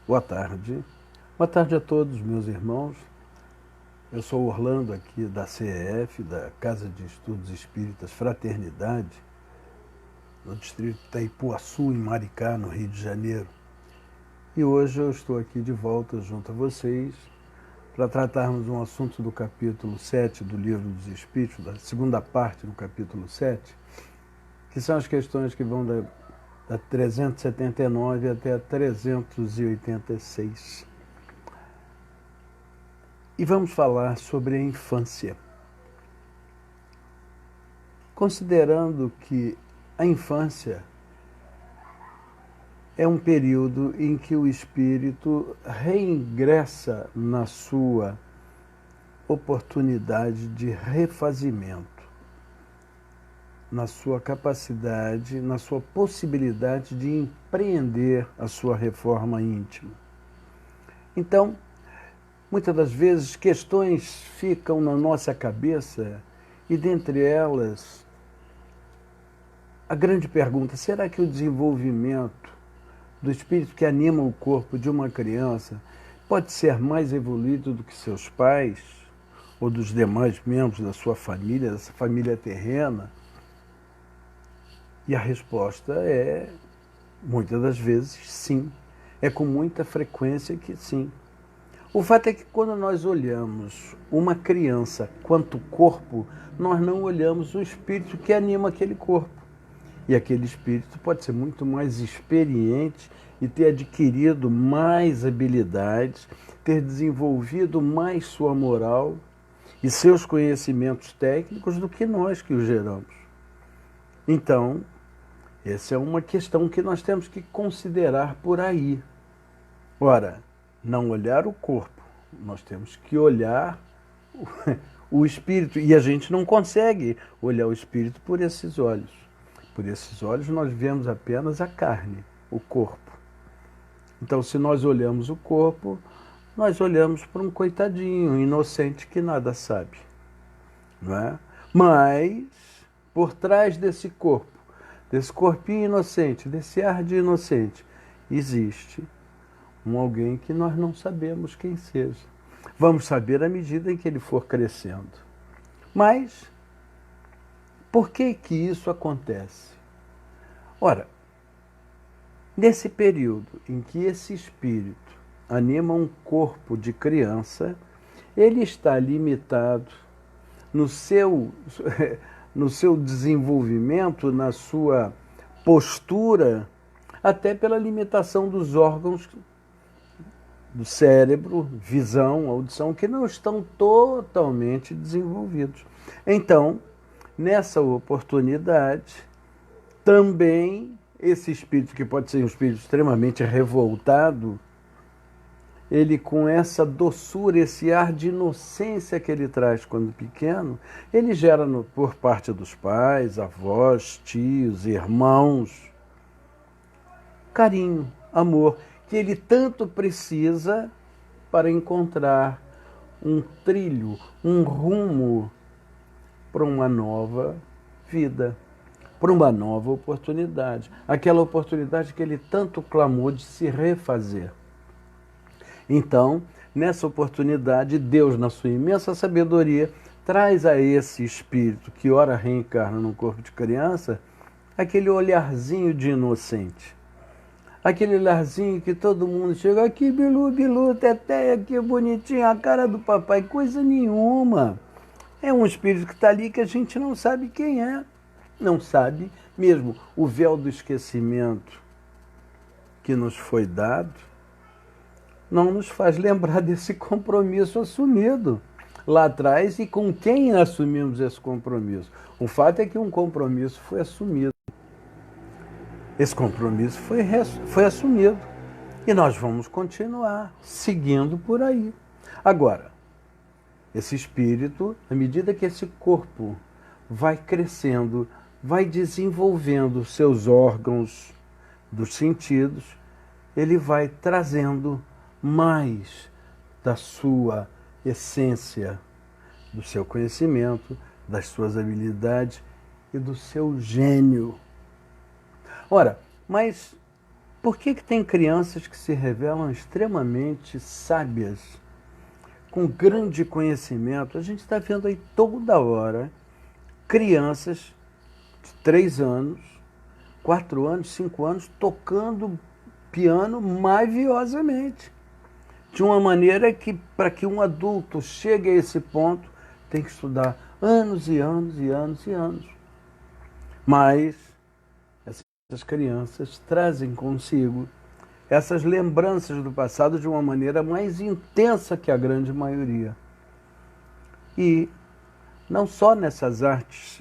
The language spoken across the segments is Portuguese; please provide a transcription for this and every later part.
Boa tarde. Boa tarde a todos, meus irmãos. Eu sou Orlando aqui da CEF, da Casa de Estudos Espíritas Fraternidade, no distrito de Itaipuaçu, em Maricá, no Rio de Janeiro. E hoje eu estou aqui de volta junto a vocês para tratarmos um assunto do capítulo 7 do Livro dos Espíritos, da segunda parte do capítulo 7, que são as questões que vão da 379 até a 386. E vamos falar sobre a infância. Considerando que a infância é um período em que o espírito reingressa na sua oportunidade de refazimento, na sua capacidade, na sua possibilidade de empreender a sua reforma íntima. Então, muitas das vezes, questões ficam na nossa cabeça e, dentre elas, a grande pergunta: será que o desenvolvimento do espírito que anima o corpo de uma criança pode ser mais evoluído do que seus pais ou dos demais membros da sua família, dessa família terrena? E a resposta é, muitas das vezes, sim. É com muita frequência que sim. O fato é que quando nós olhamos uma criança quanto corpo, nós não olhamos o espírito que anima aquele corpo. E aquele espírito pode ser muito mais experiente e ter adquirido mais habilidades, ter desenvolvido mais sua moral e seus conhecimentos técnicos do que nós que o geramos. Então, essa é uma questão que nós temos que considerar por aí. Ora, não olhar o corpo, nós temos que olhar o espírito, e a gente não consegue olhar o espírito por esses olhos. Por esses olhos nós vemos apenas a carne, o corpo. Então, se nós olhamos o corpo, nós olhamos para um coitadinho, um inocente que nada sabe, não é? Mas, por trás desse corpo, desse corpinho inocente, desse ar de inocente, existe alguém que nós não sabemos quem seja. Vamos saber à medida em que ele for crescendo. Mas, por que que isso acontece? Ora, nesse período em que esse espírito anima um corpo de criança, ele está limitado no seu desenvolvimento, na sua postura, até pela limitação dos órgãos do cérebro, visão, audição, que não estão totalmente desenvolvidos. Então, nessa oportunidade, também esse espírito, que pode ser um espírito extremamente revoltado, ele, com essa doçura, esse ar de inocência que ele traz quando pequeno, ele gera por parte dos pais, avós, tios, irmãos, carinho, amor, que ele tanto precisa para encontrar um trilho, um rumo para uma nova vida, para uma nova oportunidade. Aquela oportunidade que ele tanto clamou de se refazer. Então, nessa oportunidade, Deus, na sua imensa sabedoria, traz a esse espírito que ora reencarna no corpo de criança, aquele olharzinho de inocente. Aquele olharzinho que todo mundo chega, aqui, Bilu, Bilu, Teteia, que bonitinho, a cara do papai, coisa nenhuma. É um espírito que está ali que a gente não sabe quem é. Não sabe mesmo. O véu do esquecimento que nos foi dado não nos faz lembrar desse compromisso assumido lá atrás e com quem assumimos esse compromisso. O fato é que um compromisso foi assumido. Esse compromisso foi assumido. E nós vamos continuar seguindo por aí. Agora, esse espírito, à medida que esse corpo vai crescendo, vai desenvolvendo seus órgãos dos sentidos, ele vai trazendo mais da sua essência, do seu conhecimento, das suas habilidades e do seu gênio. Ora, mas Por que tem crianças que se revelam extremamente sábias, com grande conhecimento? A gente está vendo aí toda hora crianças de 3 anos, 4 anos, 5 anos, tocando piano maviosamente. De uma maneira que, para que um adulto chegue a esse ponto, tem que estudar anos e anos e anos e anos. Mas essas crianças trazem consigo essas lembranças do passado de uma maneira mais intensa que a grande maioria. E não só nessas artes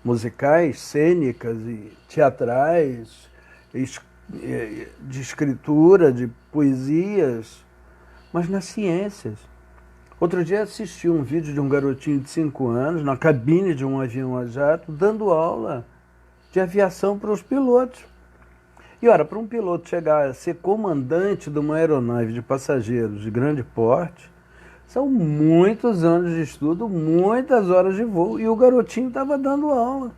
musicais, cênicas e teatrais, de escritura, de poesias, mas nas ciências. Outro dia assisti um vídeo de um garotinho de 5 anos na cabine de um avião a jato dando aula de aviação para os pilotos. E ora, para um piloto chegar a ser comandante de uma aeronave de passageiros de grande porte, são muitos anos de estudo, muitas horas de voo, e o garotinho estava dando aula.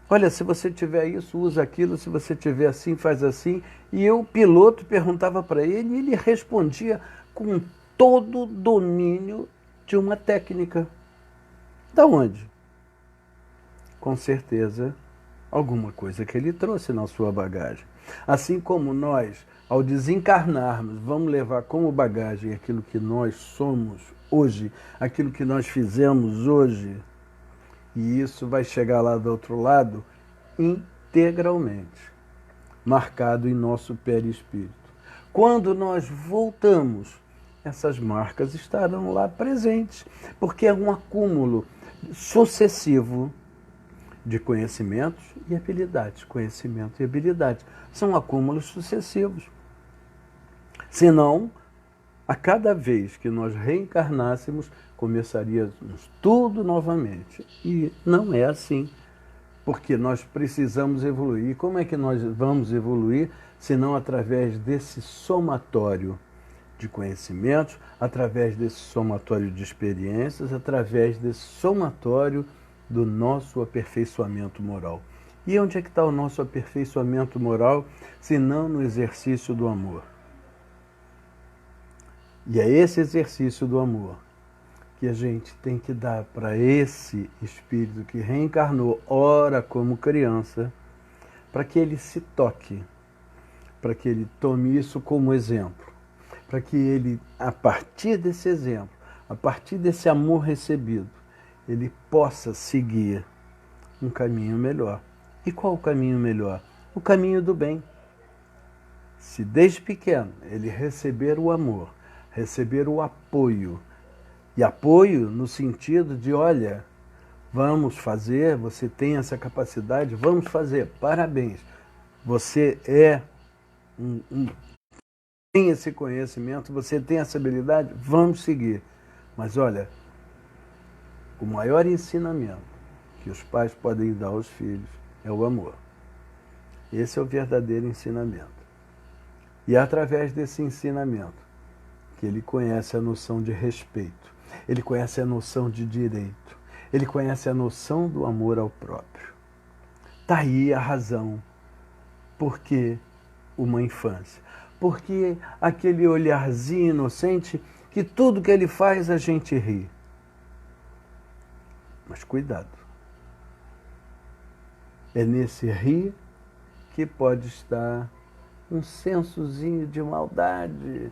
Olha, se você tiver isso, usa aquilo, se você tiver assim, faz assim. E o piloto perguntava para ele e ele respondia com todo o domínio de uma técnica. Da onde? Com certeza, alguma coisa que ele trouxe na sua bagagem. Assim como nós, ao desencarnarmos, vamos levar como bagagem aquilo que nós somos hoje, aquilo que nós fizemos hoje, e isso vai chegar lá do outro lado integralmente, marcado em nosso perispírito. Quando nós voltamos, essas marcas estarão lá presentes, porque é um acúmulo sucessivo de conhecimentos e habilidades. Conhecimento e habilidade são acúmulos sucessivos. Senão, a cada vez que nós reencarnássemos, começaríamos tudo novamente. E não é assim, porque nós precisamos evoluir. E como é que nós vamos evoluir, se não através desse somatório de conhecimentos, através desse somatório de experiências, através desse somatório do nosso aperfeiçoamento moral. E onde é que está o nosso aperfeiçoamento moral, se não no exercício do amor? E é esse exercício do amor que a gente tem que dar para esse espírito que reencarnou, ora como criança, para que ele se toque, para que ele tome isso como exemplo, para que ele, a partir desse exemplo, a partir desse amor recebido, ele possa seguir um caminho melhor. E qual o caminho melhor? O caminho do bem. Se desde pequeno ele receber o amor, receber o apoio, e apoio no sentido de, olha, vamos fazer, você tem essa capacidade, vamos fazer, parabéns. Você tem esse conhecimento, você tem essa habilidade, vamos seguir. Mas olha, o maior ensinamento que os pais podem dar aos filhos é o amor. Esse é o verdadeiro ensinamento. E é através desse ensinamento que ele conhece a noção de respeito, ele conhece a noção de direito, ele conhece a noção do amor ao próprio. Está aí a razão por que uma infância. Porque aquele olharzinho inocente que tudo que ele faz a gente ri. Mas cuidado. É nesse rir que pode estar um sensozinho de maldade.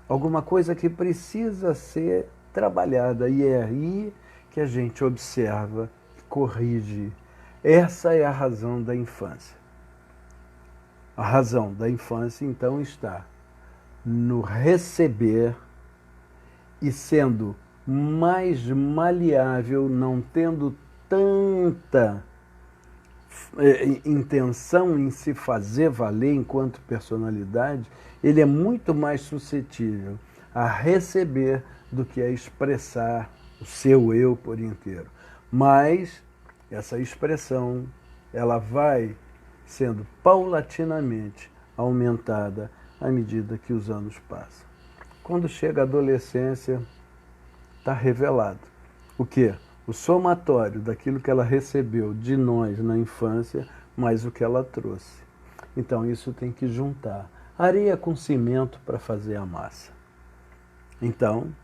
Alguma coisa que precisa ser trabalhada. E é aí que a gente observa e corrige. Essa é a razão da infância. A razão da infância, então, está no receber e sendo mais maleável, não tendo tanta intenção em se fazer valer enquanto personalidade, ele é muito mais suscetível a receber do que a expressar o seu eu por inteiro. Mas essa expressão, ela vai sendo paulatinamente aumentada à medida que os anos passam. Quando chega a adolescência, está revelado o quê? O somatório daquilo que ela recebeu de nós na infância, mais o que ela trouxe. Então isso tem que juntar areia com cimento para fazer a massa. Então,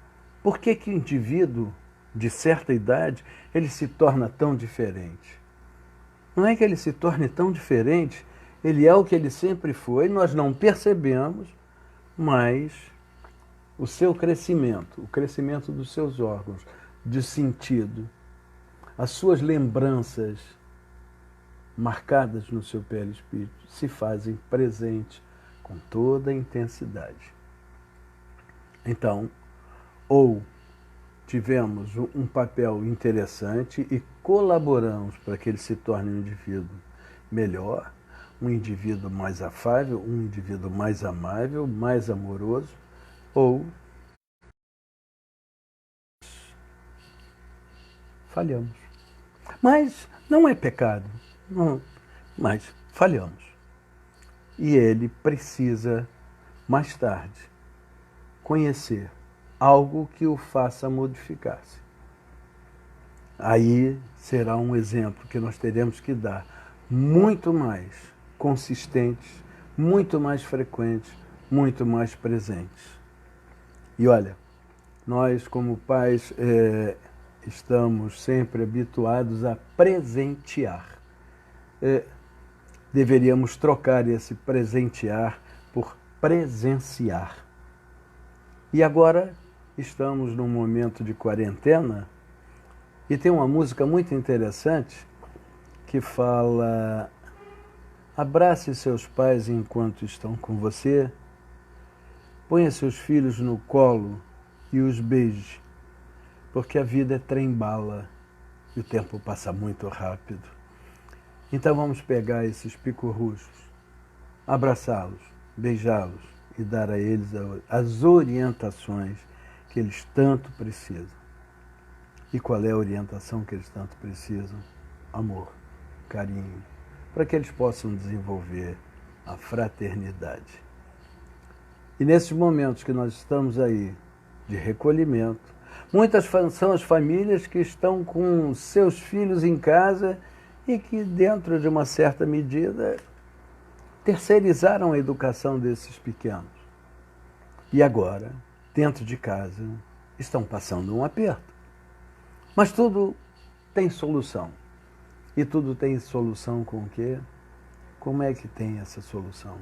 por que o indivíduo de certa idade ele se torna tão diferente? Não é que ele se torne tão diferente, ele é o que ele sempre foi, nós não percebemos, mas o seu crescimento, o crescimento dos seus órgãos de sentido, as suas lembranças marcadas no seu perispírito se fazem presentes com toda a intensidade. Então, ou tivemos um papel interessante e colaboramos para que ele se torne um indivíduo melhor, um indivíduo mais afável, um indivíduo mais amável, mais amoroso, ou falhamos. Mas não é pecado, não, mas falhamos. E ele precisa, mais tarde, conhecer algo que o faça modificar-se. Aí será um exemplo que nós teremos que dar muito mais consistentes, muito mais frequentes, muito mais presentes. E olha, nós como pais estamos sempre habituados a presentear. Deveríamos trocar esse presentear por presenciar. E agora estamos num momento de quarentena e tem uma música muito interessante que fala: abrace seus pais enquanto estão com você, ponha seus filhos no colo e os beije, porque a vida é trem-bala e o tempo passa muito rápido. Então vamos pegar esses picurruchos, abraçá-los, beijá-los e dar a eles as orientações que eles tanto precisam. E qual é a orientação que eles tanto precisam? Amor, carinho, para que eles possam desenvolver a fraternidade. E nesses momentos que nós estamos aí de recolhimento, muitas são as famílias que estão com seus filhos em casa e que, dentro de uma certa medida, terceirizaram a educação desses pequenos. E agora, dentro de casa, estão passando um aperto. Mas tudo tem solução. E tudo tem solução com o quê? Como é que tem essa solução?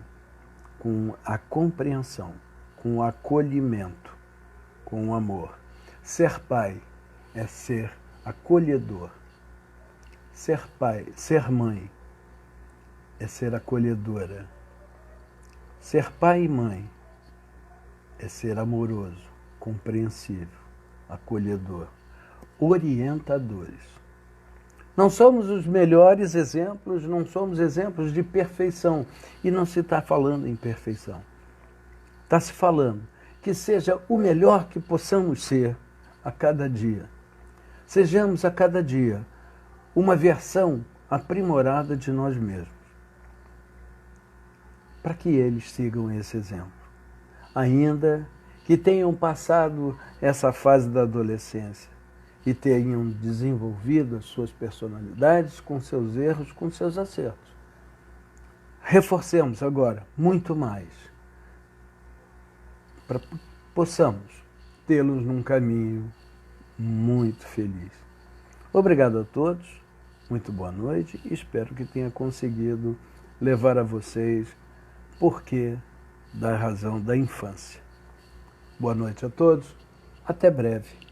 Com a compreensão, com o acolhimento, com o amor. Ser pai é ser acolhedor. Ser pai, ser mãe é ser acolhedora. Ser pai e mãe é ser amoroso, compreensível, acolhedor, orientadores. Não somos os melhores exemplos, não somos exemplos de perfeição. E não se está falando em perfeição. Está se falando que seja o melhor que possamos ser a cada dia. Sejamos a cada dia uma versão aprimorada de nós mesmos. Para que eles sigam esse exemplo. Ainda que tenham passado essa fase da adolescência e tenham desenvolvido as suas personalidades com seus erros, com seus acertos. Reforcemos agora muito mais para que possamos tê-los num caminho muito feliz. Obrigado a todos, muito boa noite e espero que tenha conseguido levar a vocês porquê da razão da infância. Boa noite a todos, até breve.